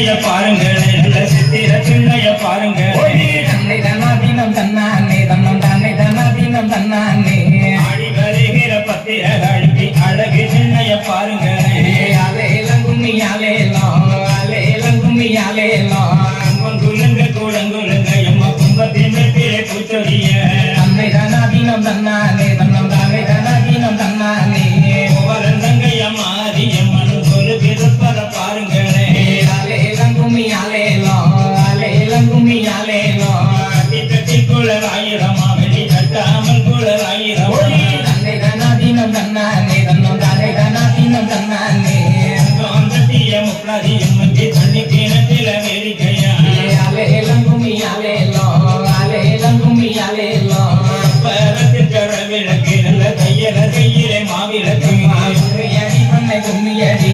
பிள்ளைய பாருங்க நல்ல சித்திர பிள்ளைய பாருங்க தன்னை தன்னாதீனம் தன்னானே தன்னம் தானே தன்னாதீனம் தன்னானே ஆடி வருகிற பத்திர காளிக்கு அழகு சின்னைய பாருங்க அலேலங்கும்மி அலேலம் அலேலங்கும்மி அலேலம் குலுங்க கூடங்குலுங்க எம்மா கும்பத்தின் வெற்றிலே பூச்சொரிய தன்னை தன்னாதீனம் தன்னானே தன்னம் தானே தன்னாதீனம் தன்னானே தங்கைய மாரியம்மன் ஒரு பிறப்பர பாருங்களே அலேலங்கும்மி அலேலம் அலேலங்கும்மி அலேலம் கட்டி குழல் ஆயிரமா வெளி கட்டாமல் குழல் ஆயிரம் தன்னை தன்னாதீனம் தன்னானே தன்னம் தானே தன்னாதீனம் தன்னானே முப்பதியும்